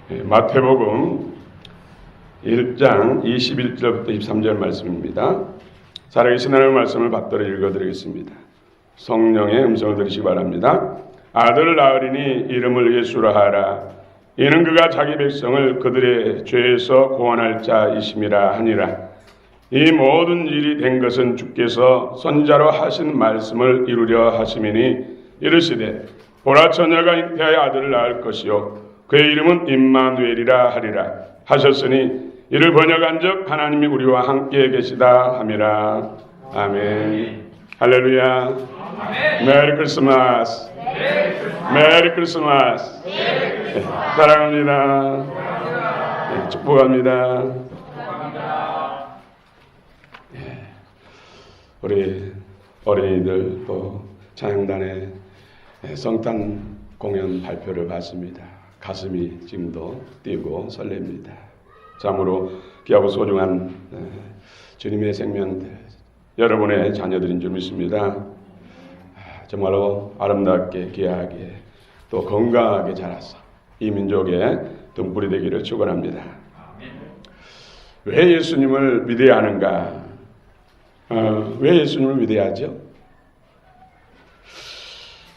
마태복음 1장 21절부터 23절 말씀입니다. 살아계신 하나님의 말씀을 받들어 읽어드리겠습니다. 성령의 음성을 들으시기 바랍니다. 아들을 낳으리니 이름을 예수라 하라. 이는 그가 자기 백성을 그들의 죄에서 구원할 자이심이라 하니라. 이 모든 일이 된 것은 주께서 선지자로 하신 말씀을 이루려 하심이니 이르시되 보라 처녀가 잉태하여 아들을 낳을 것이요 그의 이름은 임마누엘이라 하리라 하셨으니 이를 번역한즉 하나님이 우리와 함께 계시다 함이라. 아멘. 할렐루야. 메리 크리스마스. 메리 크리스마스. 사랑합니다. 축복합니다. 우리 어린이들 또 찬양단의 성탄 공연 발표를 봤습니다. 가슴이 지금도 뛰고 설렙니다. 참으로 귀하고 소중한 주님의 생명들, 여러분의 자녀들인 줄 믿습니다. 정말로 아름답게 귀하게 또 건강하게 자라서 이 민족의 등불이 되기를 축원합니다. 왜 예수님을 위대하는가? 왜 예수님을 위대하죠?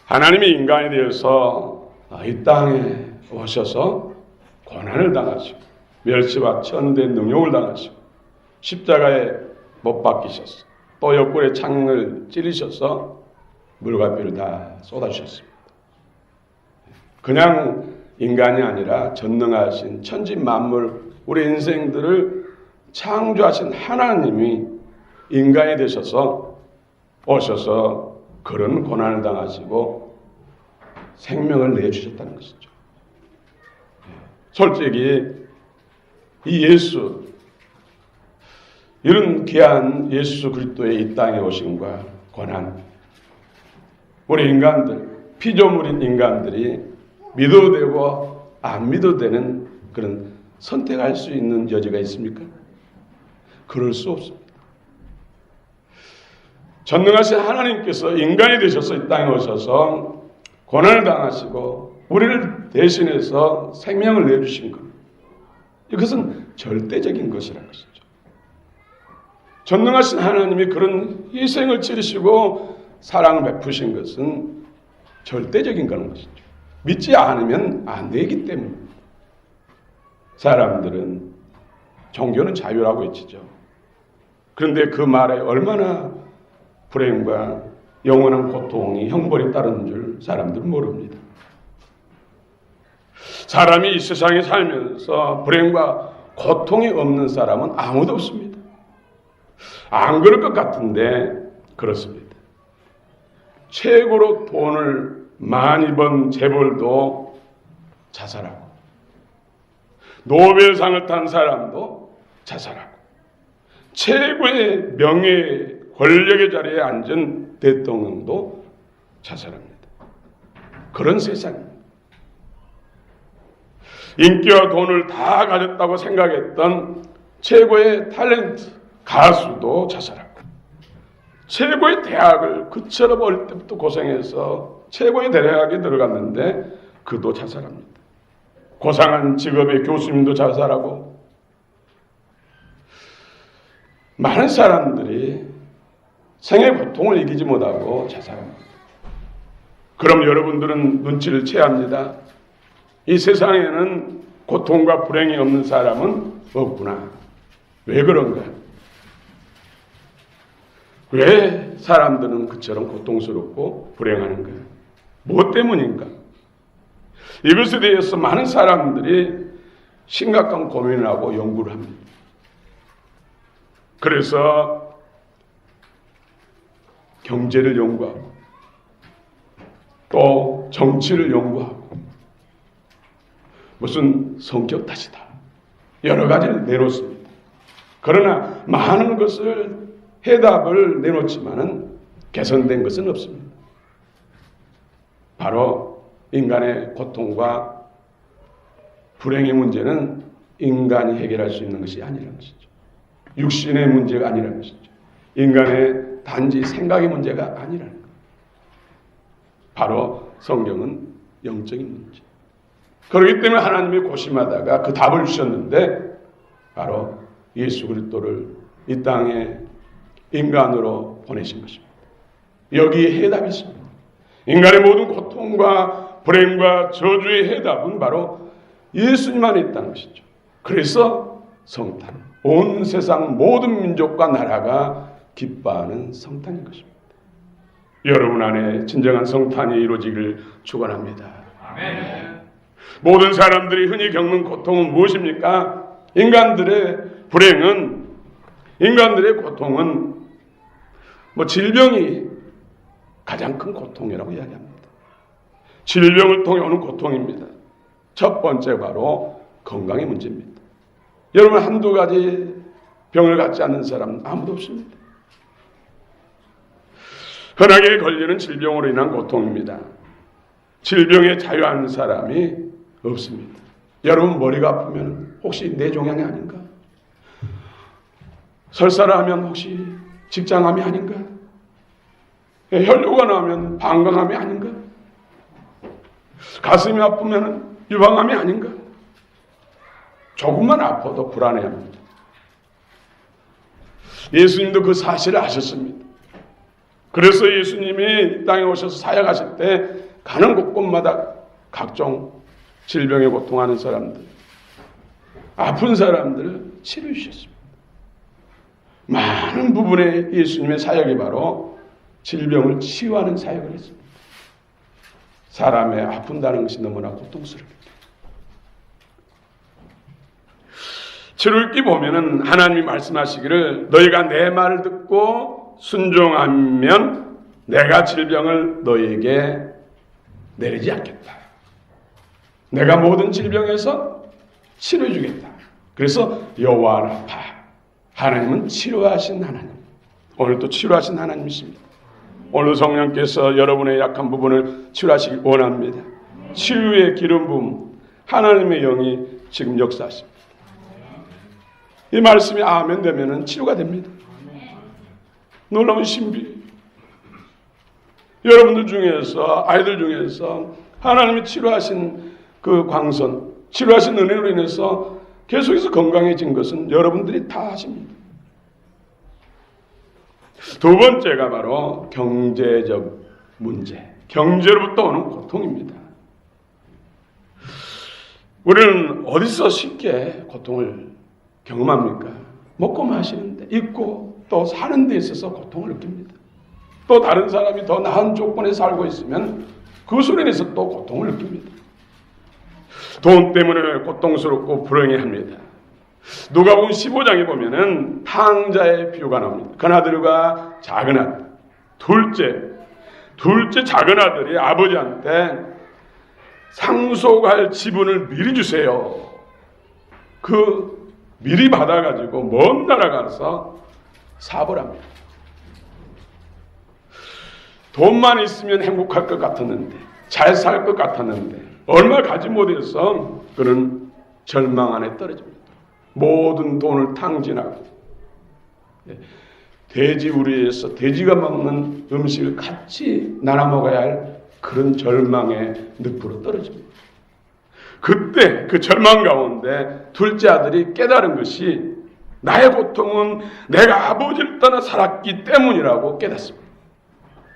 하나님이 인간이 되어서 이 땅에 오셔서 고난을 당하시고 멸시와 천대의 능욕을 당하시고 십자가에 못 박히셨어. 또 옆구리에 창을 찌르셔서 물과 피를 다 쏟아주셨습니다. 그냥 인간이 아니라 전능하신 천지 만물 우리 인생들을 창조하신 하나님이 인간이 되셔서 오셔서 그런 고난을 당하시고 생명을 내주셨다는 것이죠. 솔직히 이 예수, 이런 귀한 예수 그리스도의 이 땅에 오심과 고난, 우리 인간들, 피조물인 인간들이 믿어도 되고 안 믿어도 되는 그런 선택할 수 있는 여지가 있습니까? 그럴 수 없습니다. 전능하신 하나님께서 인간이 되셔서 이 땅에 오셔서 고난을 당하시고 우리를 대신해서 생명을 내주신 것. 이것은 절대적인 것이라는 것이죠. 전능하신 하나님이 그런 희생을 치르시고 사랑을 베푸신 것은 절대적인 그런 것이죠. 믿지 않으면 안 되기 때문입니다. 사람들은 종교는 자유라고 외치죠. 그런데 그 말에 얼마나 불행과 영원한 고통이 형벌이 따르는 줄 사람들은 모릅니다. 사람이 이 세상에 살면서 불행과 고통이 없는 사람은 아무도 없습니다. 안 그럴 것 같은데 그렇습니다. 최고로 돈을 많이 번 재벌도 자살하고 노벨상을 탄 사람도 자살하고 최고의 명예 권력의 자리에 앉은 대통령도 자살합니다. 그런 세상입니다. 인기와 돈을 다 가졌다고 생각했던 최고의 탤런트 가수도 자살하고 최고의 대학을 그처럼 어릴 때부터 고생해서 최고의 대학에 들어갔는데 그도 자살합니다. 고상한 직업의 교수님도 자살하고 많은 사람들이 생의 고통을 이기지 못하고 자살합니다. 그럼 여러분들은 눈치를 채야 합니다. 이 세상에는 고통과 불행이 없는 사람은 없구나. 왜 그런가? 왜 사람들은 그처럼 고통스럽고 불행하는가? 무엇 때문인가? 이것에 대해서 많은 사람들이 심각한 고민을 하고 연구를 합니다. 그래서 경제를 연구하고 또 정치를 연구하고 무슨 성격 탓이다. 여러 가지를 내놓습니다. 그러나 많은 것을 해답을 내놓지만은 개선된 것은 없습니다. 바로 인간의 고통과 불행의 문제는 인간이 해결할 수 있는 것이 아니라는 것이죠. 육신의 문제가 아니라는 것이죠. 인간의 단지 생각의 문제가 아니라는 거예요. 바로 성경은 영적인 문제. 그렇기 때문에 하나님이 고심하다가 그 답을 주셨는데 바로 예수 그리스도를 이 땅에 인간으로 보내신 것입니다. 여기에 해답이 있습니다. 인간의 모든 고통과 불행과 저주의 해답은 바로 예수님 안에 있다는 것이죠. 그래서 성탄, 온 세상 모든 민족과 나라가 기뻐하는 성탄인 것입니다. 여러분 안에 진정한 성탄이 이루어지길 축원합니다. 아멘. 모든 사람들이 흔히 겪는 고통은 무엇입니까? 인간들의 불행은, 인간들의 고통은 질병이 가장 큰 고통이라고 이야기합니다. 질병을 통해 오는 고통입니다. 첫 번째 바로 건강의 문제입니다. 여러분 한두 가지 병을 갖지 않는 사람은 아무도 없습니다. 흔하게 걸리는 질병으로 인한 고통입니다. 질병에 자유한 사람이 없습니다. 여러분 머리가 아프면 혹시 뇌종양이 아닌가? 설사를 하면 혹시 직장암이 아닌가? 혈뇨가 나오면 방광암이 아닌가? 가슴이 아프면 유방암이 아닌가? 조금만 아파도 불안해합니다. 예수님도 그 사실을 아셨습니다. 그래서 예수님이 이 땅에 오셔서 사역하실 때 가는 곳곳마다 각종 질병에 고통하는 사람들, 아픈 사람들을 치료해 주셨습니다. 많은 부분에 예수님의 사역이 바로 질병을 치유하는 사역을 했습니다. 사람의 아픈다는 것이 너무나 고통스럽습니다. 출애굽기 보면은 하나님이 말씀하시기를 너희가 내 말을 듣고 순종하면 내가 질병을 너희에게 내리지 않겠다. 내가 모든 질병에서 치료해 주겠다. 그래서 여호와 라파, 하나님은 치료하신 하나님. 오늘도 치료하신 하나님이십니다. 오늘 성령께서 여러분의 약한 부분을 치료하시기 원합니다. 치유의 기름 부음, 하나님의 영이 지금 역사하십니다. 이 말씀이 아멘 되면은 치료가 됩니다. 놀라운 신비. 여러분들 중에서, 아이들 중에서 하나님이 치료하신 그 광선, 치료하신 은혜로 인해서 계속해서 건강해진 것은 여러분들이 다 하십니다. 두 번째가 바로 경제적 문제, 경제로부터 오는 고통입니다. 우리는 어디서 쉽게 고통을 경험합니까? 먹고 마시는데, 입고 또 사는 데 있어서 고통을 느낍니다. 또 다른 사람이 더 나은 조건에 살고 있으면 그것으로 인해서 또 고통을 느낍니다. 돈 때문에 고통스럽고 불행해합니다. 누가복음 15장에 보면은 탕자의 비유가 나옵니다. 큰 아들과 작은 아들, 둘째 작은 아들이 아버지한테 상속할 지분을 미리 주세요. 미리 받아가지고 먼 나라 가서 사업을 합니다. 돈만 있으면 행복할 것 같았는데, 잘 살 것 같았는데, 얼마 가지 못해서 그는 절망 안에 떨어집니다. 모든 돈을 탕진하고 돼지 우리에서 돼지가 먹는 음식을 같이 나눠 먹어야 할 그런 절망의 늪으로 떨어집니다. 그때 그 절망 가운데 둘째 아들이 깨달은 것이 나의 고통은 내가 아버지를 떠나 살았기 때문이라고 깨닫습니다.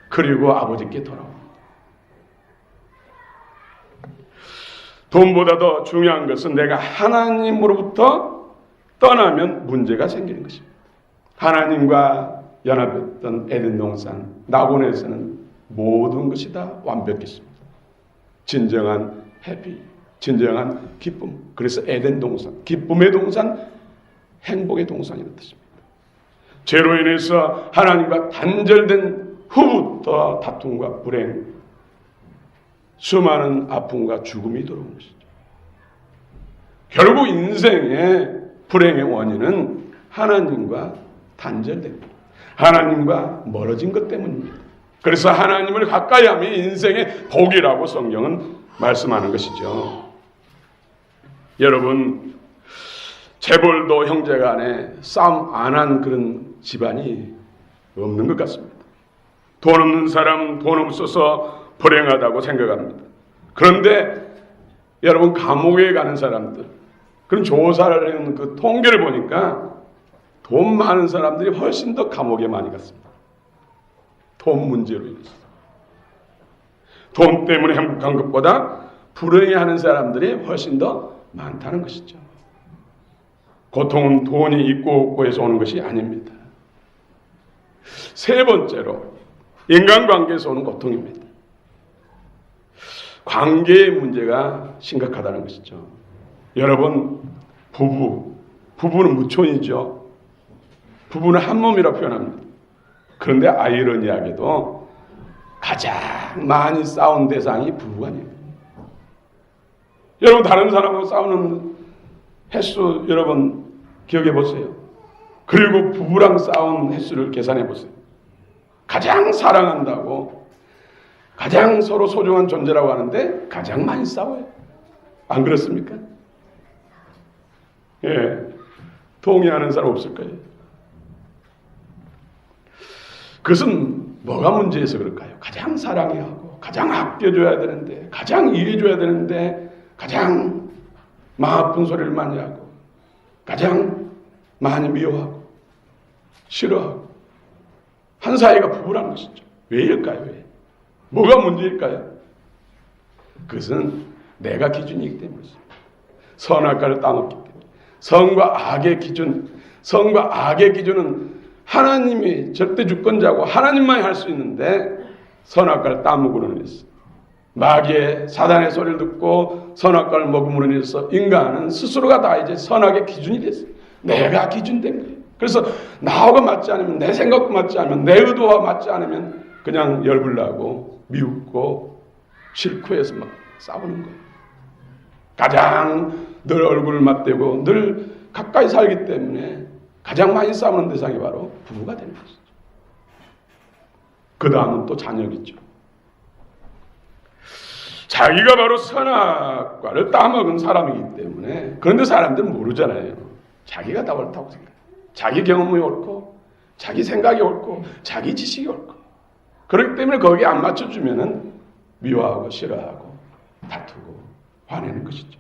그리고 아버지께 돌아옵니다. 돈보다 더 중요한 것은 내가 하나님으로부터 떠나면 문제가 생기는 것입니다. 하나님과 연합했던 에덴 동산, 낙원에서는 모든 것이 다 완벽했습니다. 진정한 해피, 진정한 기쁨. 그래서 에덴 동산, 기쁨의 동산, 행복의 동산이라는 뜻입니다. 죄로 인해서 하나님과 단절된 후부터 다툼과 불행, 수많은 아픔과 죽음이 들어오는 것이죠. 결국 인생의 불행의 원인은 하나님과 단절됩니다. 하나님과 멀어진 것 때문입니다. 그래서 하나님을 가까이 함이 인생의 복이라고 성경은 말씀하는 것이죠. 여러분, 재벌도 형제간에 싸움 안 한 그런 집안이 없는 것 같습니다. 돈 없는 사람은 돈 없어서 불행하다고 생각합니다. 그런데 여러분 감옥에 가는 사람들, 그런 조사를 하는 그 통계를 보니까 돈 많은 사람들이 훨씬 더 감옥에 많이 갔습니다. 돈 문제로 인해서. 돈 때문에 행복한 것보다 불행해하는 사람들이 훨씬 더 많다는 것이죠. 고통은 돈이 있고 없고 해서 오는 것이 아닙니다. 세 번째로 인간관계에서 오는 고통입니다. 관계의 문제가 심각하다는 것이죠. 여러분, 부부는 무촌이죠. 부부는 한 몸이라 표현합니다. 그런데 아이러니하게도 가장 많이 싸운 대상이 부부간이에요. 여러분, 다른 사람하고 싸우는 횟수 여러분 기억해 보세요. 그리고 부부랑 싸운 횟수를 계산해 보세요. 가장 사랑한다고, 가장 서로 소중한 존재라고 하는데 가장 많이 싸워요. 안 그렇습니까? 예, 동의하는 사람 없을 거예요. 그것은 뭐가 문제에서 그럴까요? 가장 사랑해야 하고, 가장 아껴줘야 되는데, 가장 이해해줘야 되는데, 가장 마음 아픈 소리를 많이 하고, 가장 많이 미워하고, 싫어하고, 한 사이가 부부라는 것이죠. 왜일까요? 왜? 뭐가 문제일까요? 그것은 내가 기준이기 때문이죠. 선악과를 따먹기 때문에. 선과 악의 기준은 하나님이 절대 주권자고 하나님만이 할 수 있는데 선악과를 따먹으로 인해서 마귀의 사단의 소리를 듣고 선악과를 먹음으로 인해서 인간은 스스로가 다 이제 선악의 기준이 됐어요. 내가 기준된 거예요. 그래서 나하고 맞지 않으면, 내 생각과 맞지 않으면, 내 의도와 맞지 않으면 그냥 열불나고 미웃고 싫고 해서 막 싸우는 거예요. 가장 늘 얼굴을 맞대고 늘 가까이 살기 때문에 가장 많이 싸우는 대상이 바로 부부가 되는 것이죠. 그 다음은 또 자녀겠죠. 자기가 바로 선악과를 따먹은 사람이기 때문에. 그런데 사람들은 모르잖아요. 자기가 다 옳다고 생각해요. 자기 경험이 옳고, 자기 생각이 옳고, 자기 지식이 옳고. 그렇기 때문에 거기에 안 맞춰주면은 미워하고 싫어하고 다투고 화내는 것이죠.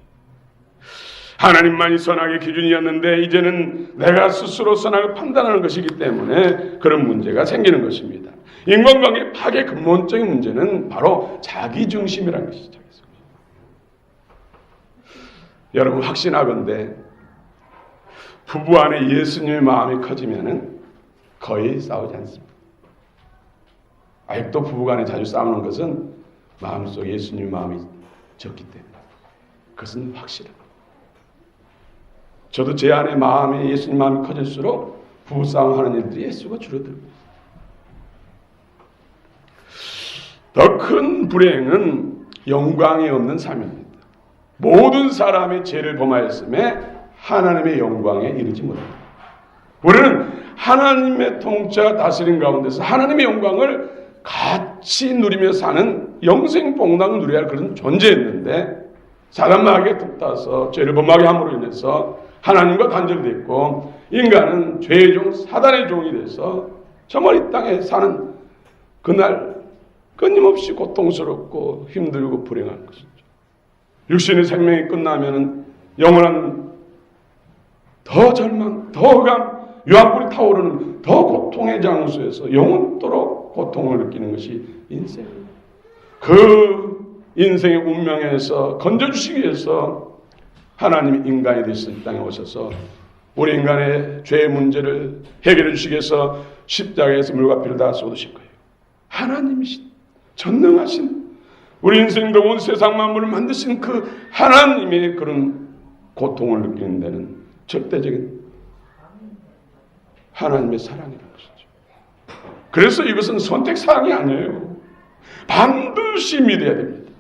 하나님만이 선악의 기준이었는데 이제는 내가 스스로 선악을 판단하는 것이기 때문에 그런 문제가 생기는 것입니다. 인간관계 파괴의 근본적인 문제는 바로 자기중심이라는 것이죠. 여러분, 확신하건대 부부 안에 예수님의 마음이 커지면은 거의 싸우지 않습니다. 아직도 부부간에 자주 싸우는 것은 마음속에 예수님의 마음이 적기 때문에. 그것은 확실합니다. 저도 제 안에 마음이 예수님 마음이 커질수록 부부싸움하는 일들이 횟수가 줄어들고 있습니다. 더 큰 불행은 영광이 없는 삶입니다. 모든 사람이 죄를 범하였음에 하나님의 영광에 이르지 못합니다. 우리는 하나님의 통치와 다스림 가운데서 하나님의 영광을 같이 누리며 사는 영생 복락을 누려야 할 그런 존재였는데 사단 마귀가 틈타서 죄를 범하게 함으로 인해서 하나님과 단절됐고 인간은 죄의 종, 사단의 종이 돼서 정말 이 땅에 사는 그날 끊임없이 고통스럽고 힘들고 불행한 것이죠. 육신의 생명이 끝나면은 영원한 더 절망, 더 흑암, 유황불이 타오르는 더 고통의 장소에서 영원토록 고통을 느끼는 것이 인생입니다. 그 인생의 운명에서 건져주시기 위해서 하나님이 인간이 되어서 이 땅에 오셔서 우리 인간의 죄의 문제를 해결해 주시기 위해서 십자가에서 물과 피를 다 쏟으신 거예요. 하나님이신, 전능하신, 우리 인생도 온 세상 만물을 만드신 그 하나님의 그런 고통을 느끼는 데는 절대적인 하나님의 사랑이라는 것이죠. 그래서 이것은 선택사항이 아니에요. 반드시 믿어야 됩니다.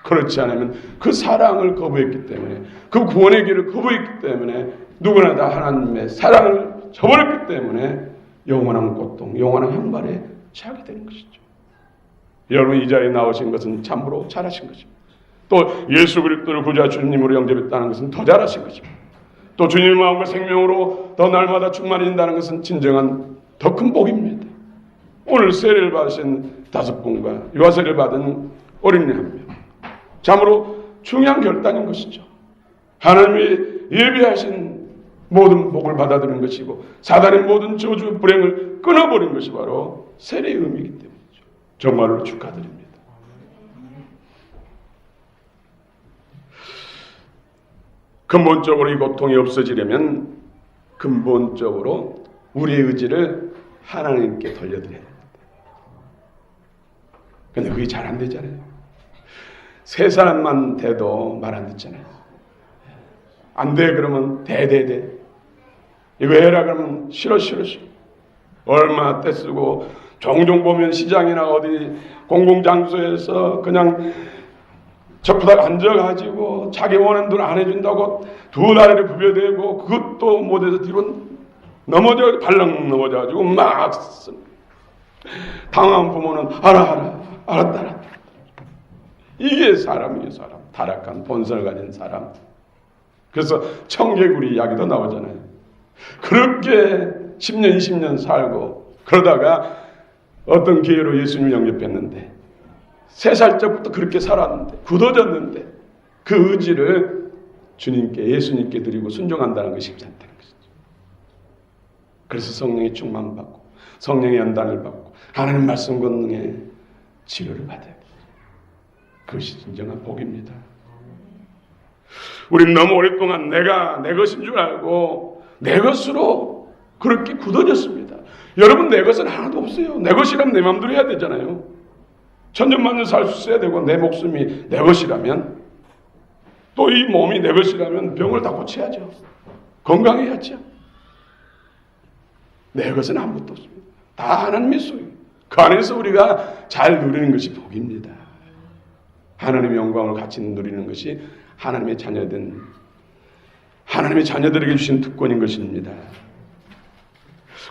그렇지 않으면 그 사랑을 거부했기 때문에, 그 구원의 길을 거부했기 때문에, 누구나 다 하나님의 사랑을 저버렸기 때문에 영원한 고통, 영원한 형벌에 처하게 되는 것이죠. 여러분, 이 자리에 나오신 것은 참으로 잘하신 것입니다. 또 예수 그리스도를 구주와 주님으로 영접했다는 것은 더 잘하신 것입니다. 또 주님의 마음과 생명으로 더 날마다 충만해진다는 것은 진정한 더 큰 복입니다. 오늘 세례를 받으신 5분과 유아세례를 받은 어린이 1명, 참으로 중요한 결단인 것이죠. 하나님이 예비하신 모든 복을 받아들이는 것이고 사단의 모든 저주 불행을 끊어버린 것이 바로 세례의 의미이기 때문이죠. 정말로 축하드립니다. 근본적으로 이 고통이 없어지려면 근본적으로 우리의 의지를 하나님께 돌려드려야 됩니다. 근데 그게 잘 안 되잖아요. 세 사람만 돼도 말 안 듣잖아요. 안 돼 그러면 돼. 이거 해라 그러면 싫어. 얼마 떼쓰고 종종 보면 시장이나 어디 공공장소에서 그냥 저푸닥 앉아가지고 자기 원하는 돈 안 해준다고 두 다리를 부벼대고 그것도 못해서 뒤로 발랑 넘어져가지고 막 당한 부모는 알았다. 이게 사람이에요. 사람. 타락한 본성을 가진 사람. 그래서 청개구리 이야기도 나오잖아요. 그렇게 10년 20년 살고 그러다가 어떤 기회로 예수님을 영접했는데 3살 때부터 그렇게 살았는데 굳어졌는데 그 의지를 주님께 예수님께 드리고 순종한다는 것이 쉽지 않다는 것이죠. 그래서 성령의 충만받고 성령의 연단을 받고 하나님 말씀 권능의 치료를 받아야 돼요. 그것이 진정한 복입니다. 우리는 너무 오랫동안 내가 내 것인 줄 알고 내 것으로 그렇게 굳어졌습니다. 여러분 내 것은 하나도 없어요. 내 것이라면 내 마음대로 해야 되잖아요. 천년만년 살 수 있어야 되고 내 목숨이 내 것이라면 또 이 몸이 내 것이라면 병을 다 고쳐야죠. 건강해야죠. 내 것은 아무것도 없습니다. 다 하나님의 소유. 그 안에서 우리가 잘 누리는 것이 복입니다. 하나님의 영광을 같이 누리는 것이 하나님의 자녀들에게 주신 특권인 것입니다.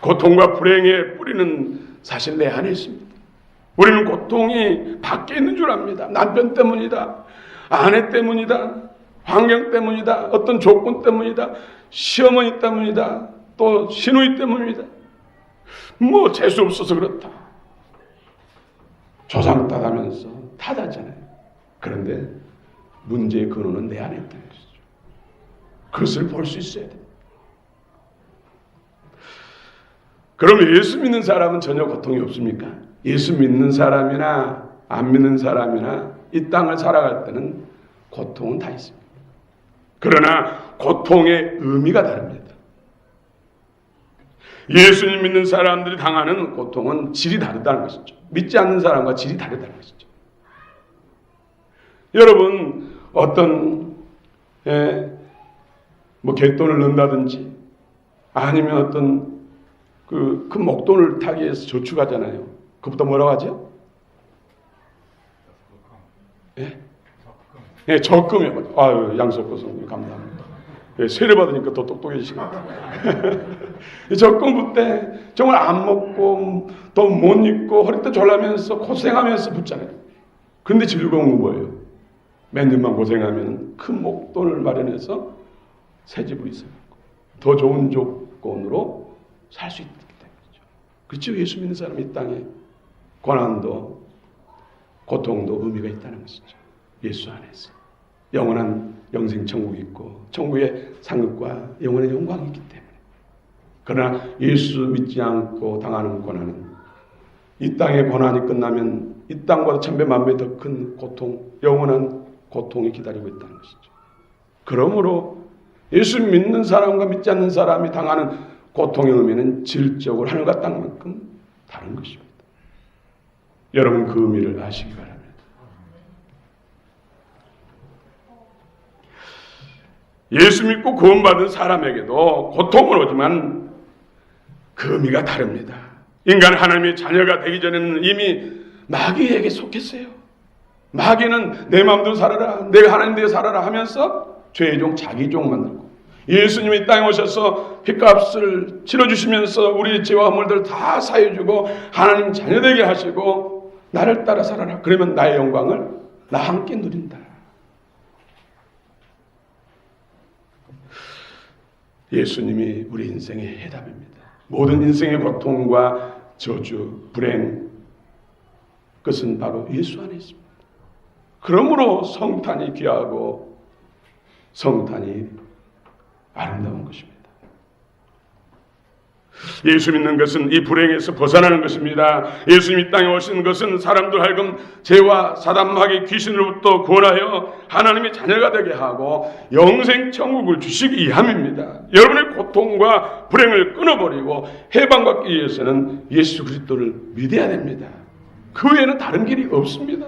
고통과 불행의 뿌리는 사실 내 안에 있습니다. 우리는 고통이 밖에 있는 줄 압니다. 남편 때문이다. 아내 때문이다. 환경 때문이다. 어떤 조건 때문이다. 시어머니 때문이다. 또 시누이 때문이다. 뭐 재수 없어서 그렇다. 조상 탓하면서 탓하잖아요. 그런데 문제의 근원은 내 안에 있다는 것이죠. 그것을 볼 수 있어야 됩니다. 그럼 예수 믿는 사람은 전혀 고통이 없습니까? 예수 믿는 사람이나 안 믿는 사람이나 이 땅을 살아갈 때는 고통은 다 있습니다. 그러나 고통의 의미가 다릅니다. 예수님 믿는 사람들이 당하는 고통은 질이 다르다는 것이죠. 믿지 않는 사람과 질이 다르다는 것이죠. 여러분 어떤 갯돈을 넣는다든지 아니면 어떤 큰 목돈을 타기 위해서 저축하잖아요. 그것부터 뭐라고 하죠? 적금이요. 아유, 양석호 선생님 감사합니다. 세례 받으니까 더 똑똑해지시네. 적금 때 정말 안 먹고 또 못 입고 허리띠 졸라면서 고생하면서 붙잖아요. 그런데 즐거운 건 뭐예요? 몇 년만 고생하면 큰 목돈을 마련해서 새 집을 있어요. 더 좋은 조건으로 살 수 있기 때문이죠. 그렇죠? 예수 믿는 사람이 이 땅에 고난도 고통도 의미가 있다는 것이죠. 예수 안에서 영원한 영생 천국이 있고 천국의 상급과 영원의 영광이 있기 때문에. 그러나 예수 믿지 않고 당하는 고난은 이 땅의 고난이 끝나면 이 땅보다 천배만배 더 큰 고통, 영원한 고통이 기다리고 있다는 것이죠. 그러므로 예수 믿는 사람과 믿지 않는 사람이 당하는 고통의 의미는 질적으로 하늘과 땅만큼 다른 것입니다. 여러분 그 의미를 아시기 바랍니다. 예수 믿고 구원받은 사람에게도 고통은 오지만 그 의미가 다릅니다. 인간은 하나님의 자녀가 되기 전에는 이미 마귀에게 속했어요. 마귀는 내 마음대로 살아라, 내가 하나님 되어 살아라 하면서 죄의 종, 자기 종 만들고, 예수님이 이 땅에 오셔서 핏값을 치러주시면서 우리의 죄와 허물들을 다 사해주고 하나님 자녀 되게 하시고 나를 따라 살아라. 그러면 나의 영광을 나와 함께 누린다. 예수님이 우리 인생의 해답입니다. 모든 인생의 고통과 저주, 불행, 그것은 바로 예수 안에 있습니다. 그러므로 성탄이 귀하고 성탄이 아름다운 것입니다. 예수 믿는 것은 이 불행에서 벗어나는 것입니다. 예수님이 땅에 오신 것은 사람들 하여금 죄와 사단마귀 귀신으로부터 구원하여 하나님의 자녀가 되게 하고 영생 천국을 주시기 위함입니다. 여러분의 고통과 불행을 끊어버리고 해방받기 위해서는 예수 그리스도를 믿어야 됩니다. 그 외에는 다른 길이 없습니다.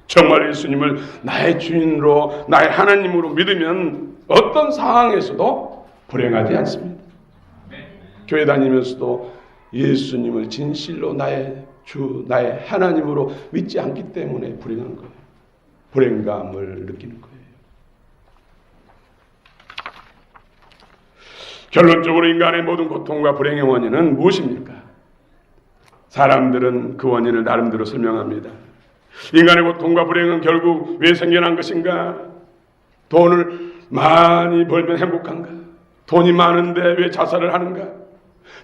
정말 예수님을 나의 주인으로 나의 하나님으로 믿으면 어떤 상황에서도 불행하지 않습니다. 교회 다니면서도 예수님을 진실로 나의 주, 나의 하나님으로 믿지 않기 때문에 불행한 거예요. 불행감을 느끼는 거예요. 결론적으로 인간의 모든 고통과 불행의 원인은 무엇입니까? 사람들은 그 원인을 나름대로 설명합니다. 인간의 고통과 불행은 결국 왜 생겨난 것인가? 돈을 많이 벌면 행복한가? 돈이 많은데 왜 자살을 하는가?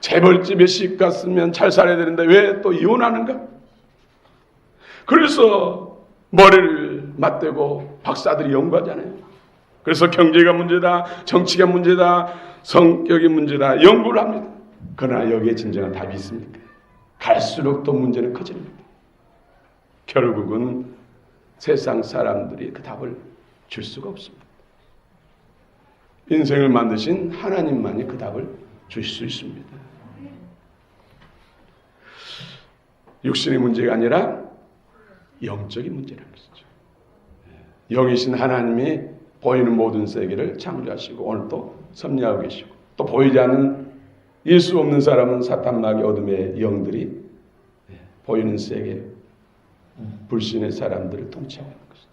재벌집 몇십 갔으면 잘 살아야 되는데 왜 또 이혼하는가? 그래서 머리를 맞대고 박사들이 연구하잖아요. 그래서 경제가 문제다, 정치가 문제다, 성격이 문제다 연구를 합니다. 그러나 여기에 진정한 답이 있습니까? 갈수록 또 문제는 커집니다. 결국은 세상 사람들이 그 답을 줄 수가 없습니다. 인생을 만드신 하나님만이 그 답을 줄 수 있습니다. 육신의 문제가 아니라 영적인 문제라는 것이죠. 영이신 하나님이 보이는 모든 세계를 창조하시고 오늘도 섭리하고 계시고 또 보이지 않는 예수 없는 사람은 사탄마귀 어둠의 영들이 보이는 세계 불신의 사람들을 통치하고 있는 것이죠.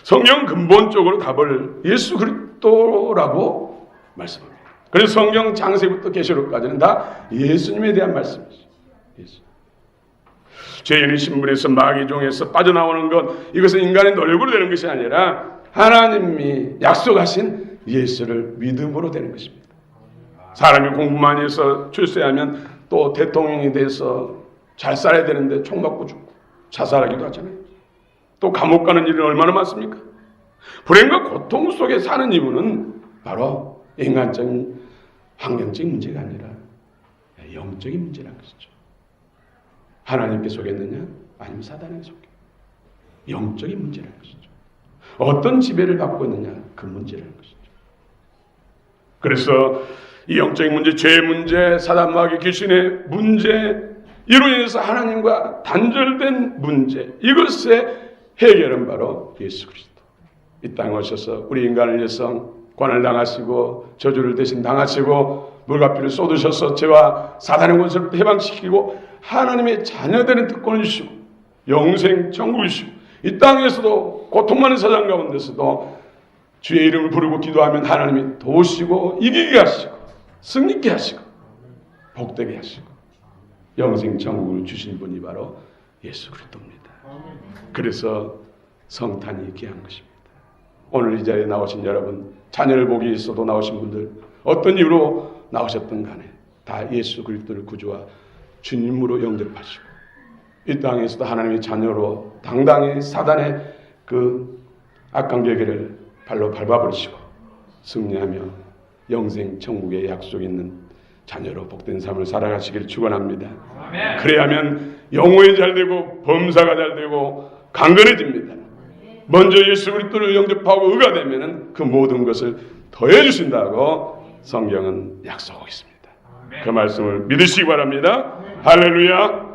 성경 근본적으로 답을 예수 그리스도라고 말씀합니다. 그래서 성경 창세부터 계시록까지는 다 예수님에 대한 말씀이죠. 예수. 죄인의 신분에서 마귀 종에서 빠져나오는 것, 이것은 인간의 노력으로 되는 것이 아니라 하나님이 약속하신 예수를 믿음으로 되는 것입니다. 사람이 공부 많이 해서 출세하면 또 대통령이 돼서 잘 살아야 되는데 총 맞고 죽고 자살하기도 하잖아요. 또 감옥 가는 일은 얼마나 많습니까? 불행과 고통 속에 사는 이유는 바로 인간적인 환경적인 문제가 아니라 영적인 문제라는 것이죠. 하나님께 속였느냐 아니면 사단에게 속였느냐, 영적인 문제라는 것이죠. 어떤 지배를 받고 있느냐 그 문제라는 것이죠. 그래서 이 영적인 문제, 죄의 문제, 사단마귀 귀신의 문제, 이로 인해서 하나님과 단절된 문제, 이것의 해결은 바로 예수 그리스도. 이 땅에 오셔서 우리 인간을 위해서 관을 당하시고 저주를 대신 당하시고 물과 피를 쏟으셔서 죄와 사단의 권세를 해방시키고 하나님의 자녀되는 특권을 주시고 영생 천국을 주시고 이 땅에서도 고통 많은 세상 가운데서도 주의 이름을 부르고 기도하면 하나님이 도우시고 이기게 하시고 승리케 하시고 복되게 하시고 영생 천국을 주신 분이 바로 예수 그리스도입니다. 그래서 성탄이 귀한 것입니다. 오늘 이 자리에 나오신 여러분, 자녀를 보기 위해서도 나오신 분들, 어떤 이유로 나오셨든 간에 다 예수 그리스도를 구주와 주님으로 영접하시고 이 땅에서도 하나님의 자녀로 당당히 사단의 그 악한 계계를 발로 밟아버리시고 승리하며 영생 천국의 약속 있는 자녀로 복된 삶을 살아가시기를 축원합니다. 그래야만 영혼이 잘되고 범사가 잘되고 강건해집니다. 먼저 예수 그리스도를 영접하고 의가 되면은 그 모든 것을 더해 주신다고 성경은 약속하고 있습니다. 그 말씀을 믿으시기 바랍니다. 할렐루야.